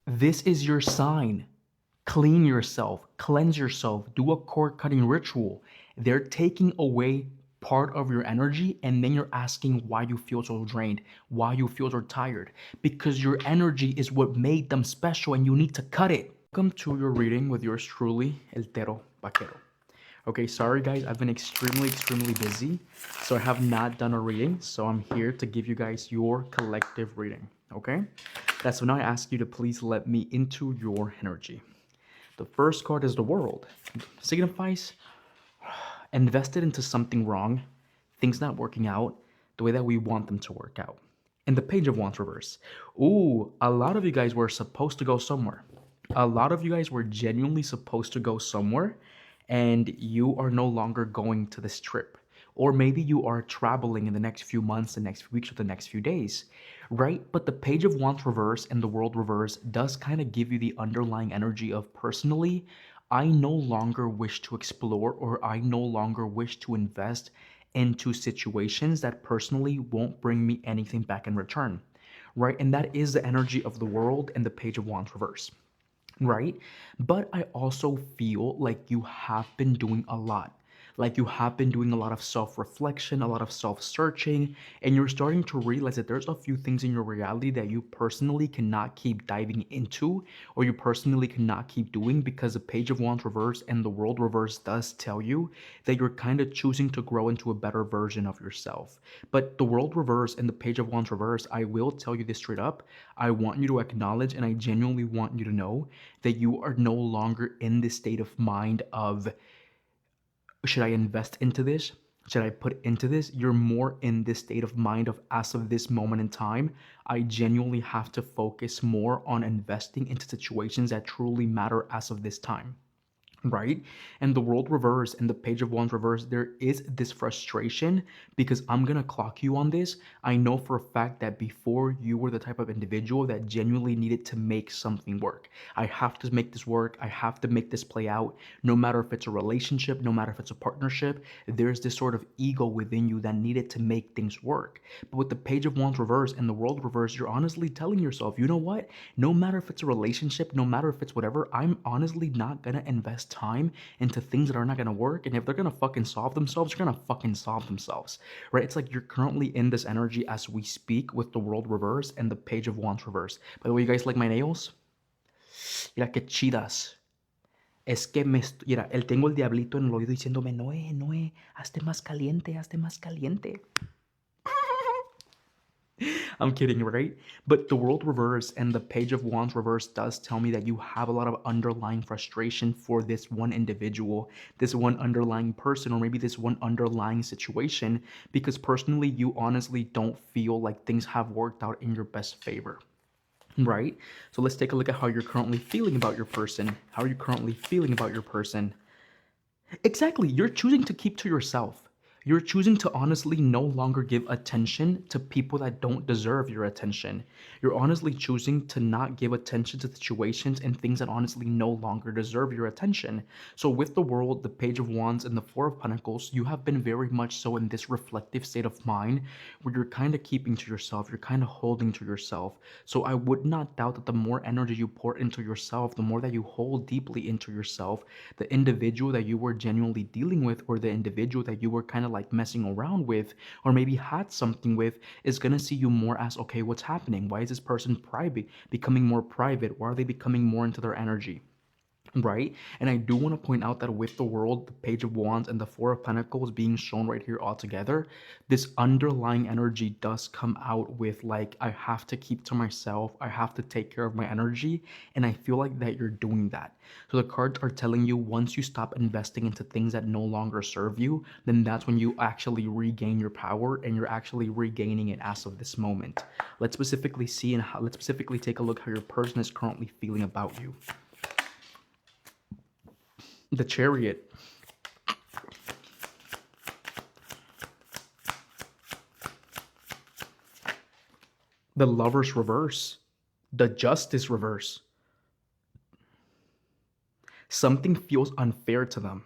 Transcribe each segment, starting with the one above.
This is your sign. Clean yourself, cleanse yourself, do a cord cutting ritual. They're taking away part of your energy, and then you're asking why you feel so drained, why you feel so tired, because your energy is what made them special and you need to cut it. Welcome to your reading with yours truly, El Tero Vaquero. Okay, sorry guys, I've been extremely busy, so I have not done a reading, so I'm here to give you guys your collective reading, okay? That's so now I ask you to please let me into your energy. The first card is the World. Signifies invested into something wrong, things not working out the way that we want them to work out. And the Page of Wands reverse. Ooh, a lot of you guys were supposed to go somewhere. A lot of you guys were genuinely supposed to go somewhere, and you are no longer going to this trip. Or maybe you are traveling in the next few months, the next few weeks, or the next few days, right? But the Page of Wands reverse and the World reverse does kind of give you the underlying energy of personally, I no longer wish to explore, or I no longer wish to invest into situations that personally won't bring me anything back in return, right? And that is the energy of the World and the Page of Wands reverse, right? But I also feel like you have been doing a lot. Like you have been doing a lot of self reflection, a lot of self searching, and you're starting to realize that there's a few things in your reality that you personally cannot keep diving into, or you personally cannot keep doing, because the Page of Wands reverse and the World reverse does tell you that you're kind of choosing to grow into a better version of yourself. But the World reverse and the Page of Wands reverse, I will tell you this straight up. I want you to acknowledge, and I genuinely want you to know that you are no longer in this state of mind of, should I invest into this? Should I put into this? You're more in this state of mind of, as of this moment in time, I genuinely have to focus more on investing into situations that truly matter as of this time, right? And the World reverse and the Page of Wands reverse, there is this frustration, because I'm gonna clock you on this. I know for a fact that before, you were the type of individual that genuinely needed to make something work. I have to make this work. I have to make this play out. No matter if it's a relationship, no matter if it's a partnership, there's this sort of ego within you that needed to make things work. But with the Page of Wands reverse and the World reverse, you're honestly telling yourself, you know what? No matter if it's a relationship, no matter if it's whatever, I'm honestly not gonna invest time into things that are not gonna work. And if they're gonna fucking solve themselves, they're gonna fucking solve themselves, right? It's like you're currently in this energy as we speak with the World reverse and the Page of Wands reverse. By the way, you guys like my nails? Mira qué chidas. Es que mira, él tengo el diablito en el oído diciéndome, Noé, Noé, hazte más caliente. I'm kidding, right? But the World reverse and the Page of Wands reverse does tell me that you have a lot of underlying frustration for this one individual, this one underlying person, or maybe this one underlying situation, because personally, you honestly don't feel like things have worked out in your best favor. Right? So let's take a look at how you're currently feeling about your person. How are you currently feeling about your person? Exactly. You're choosing to keep to yourself. You're choosing to honestly no longer give attention to people that don't deserve your attention. You're honestly choosing to not give attention to situations and things that honestly no longer deserve your attention. So, with the World, the Page of Wands, and the Four of Pentacles, you have been very much so in this reflective state of mind where you're kind of keeping to yourself, you're kind of holding to yourself. So, I would not doubt that the more energy you pour into yourself, the more that you hold deeply into yourself, the individual that you were genuinely dealing with, or the individual that you were kind of like messing around with, or maybe had something with, is going to see you more as, okay, what's happening? Why is this person private, becoming more private? Why are they becoming more into their energy? Right? And I do want to point out that with the World, the Page of Wands, and the Four of Pentacles being shown right here all together, this underlying energy does come out with, like, I have to keep to myself, I have to take care of my energy, and I feel like that you're doing that. So the cards are telling you, once you stop investing into things that no longer serve you, then that's when you actually regain your power, and you're actually regaining it as of this moment. Let's specifically see, and let's specifically take a look how your person is currently feeling about you. The Chariot. The Lover's reverse. The Justice reverse. Something feels unfair to them.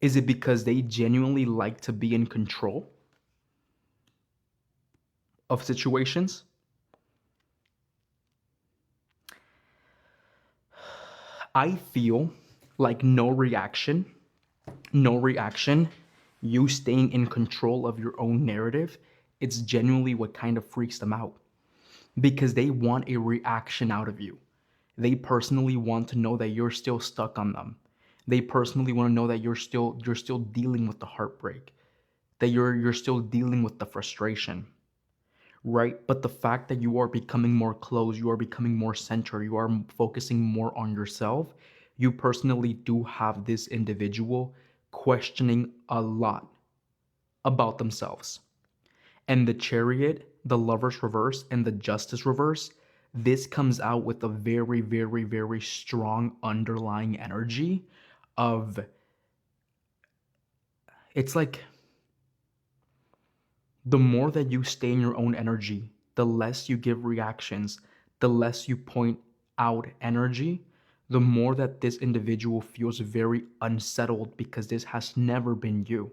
Is it because they genuinely like to be in control? of situations, I feel like no reaction, you staying in control of your own narrative, it's genuinely what kind of freaks them out because they want a reaction out of you. They personally want to know that you're still stuck on them. They personally want to know that you're still dealing with the heartbreak, that you're still dealing with the frustration, right? But the fact that you are becoming more close, you are becoming more centered, you are focusing more on yourself, you personally do have this individual questioning a lot about themselves. And the chariot, the lovers reverse, and the justice reverse, this comes out with a very, very, very strong underlying energy of it's like the more that you stay in your own energy, the less you give reactions, the less you point out energy, the more that this individual feels very unsettled because this has never been you.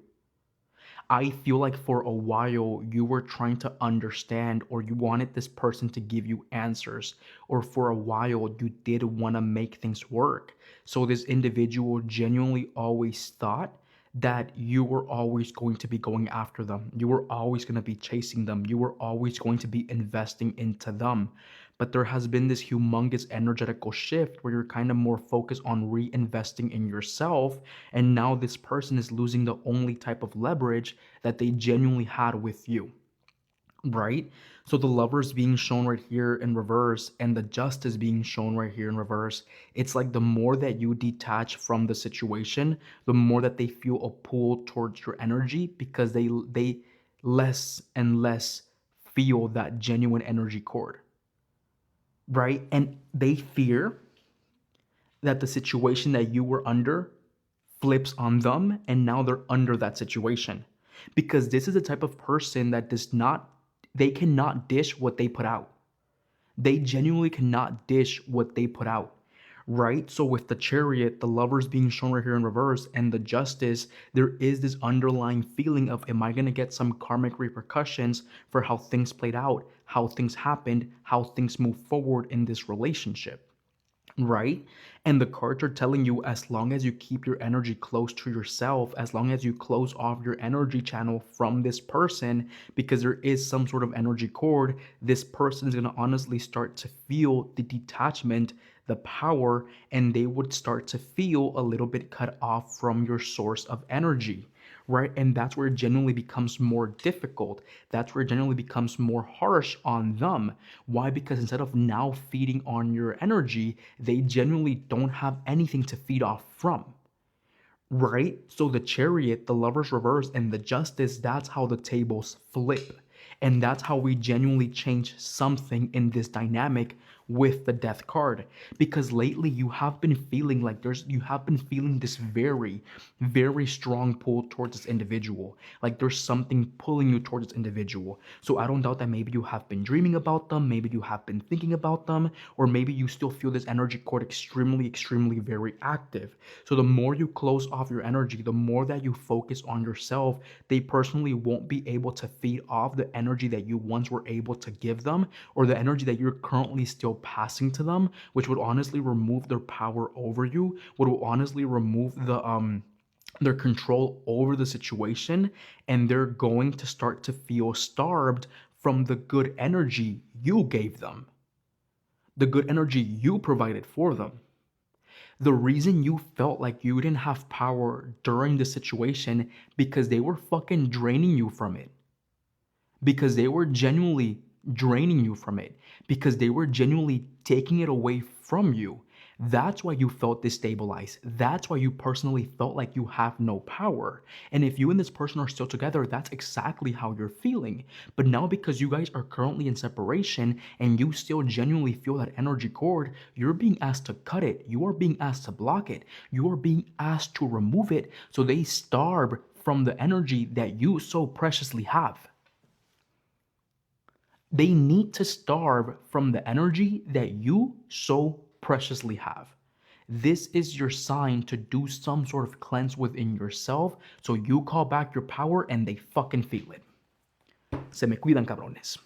I feel like for a while you were trying to understand or you wanted this person to give you answers, or for a while you did want to make things work. So this individual genuinely always thought that you were always going to be going after them. You were always going to be chasing them. You were always going to be investing into them. But there has been this humongous energetical shift where you're kind of more focused on reinvesting in yourself. And now this person is losing the only type of leverage that they genuinely had with you, right? So the lovers being shown right here in reverse and the justice being shown right here in reverse, it's like the more that you detach from the situation, the more that they feel a pull towards your energy because they less and less feel that genuine energy cord, right? And they fear that the situation that you were under flips on them and now they're under that situation. Because this is the type of person that they cannot dish what they put out. They genuinely cannot dish what they put out, right? So with the chariot, the lovers being shown right here in reverse, and the justice, there is this underlying feeling of, am I going to get some karmic repercussions for how things played out, how things happened, how things move forward in this relationship? Right? And the cards are telling you as long as you keep your energy close to yourself, as long as you close off your energy channel from this person, because there is some sort of energy cord, this person is going to honestly start to feel the detachment, the power, and they would start to feel a little bit cut off from your source of energy, right? And that's where it genuinely becomes more difficult. That's where it genuinely becomes more harsh on them. Why? Because instead of now feeding on your energy, they genuinely don't have anything to feed off from. Right? So the chariot, the lovers reverse, and the justice, that's how the tables flip. And that's how we genuinely change something in this dynamic with the death card. Because lately you have been feeling like you have been feeling this very, very strong pull towards this individual. Like there's something pulling you towards this individual. So I don't doubt that maybe you have been dreaming about them, maybe you have been thinking about them, or maybe you still feel this energy cord extremely, extremely very active. So the more you close off your energy, the more that you focus on yourself, they personally won't be able to feed off the energy that you once were able to give them, or the energy that you're currently still passing to them, which would honestly remove their power over you, would honestly remove their control over the situation, and they're going to start to feel starved from the good energy you gave them, the good energy you provided for them. The reason you felt like you didn't have power during the situation because they were fucking draining you from it. Because they were genuinely draining you from it. Because they were genuinely taking it away from you. That's why you felt destabilized. That's why you personally felt like you have no power. And if you and this person are still together, that's exactly how you're feeling. But now because you guys are currently in separation and you still genuinely feel that energy cord, you're being asked to cut it. You are being asked to block it. You are being asked to remove it so they starve from the energy that you so preciously have. They need to starve from the energy that you so preciously have. This is your sign to do some sort of cleanse within yourself so you call back your power and they fucking feel it. Se me cuidan, cabrones.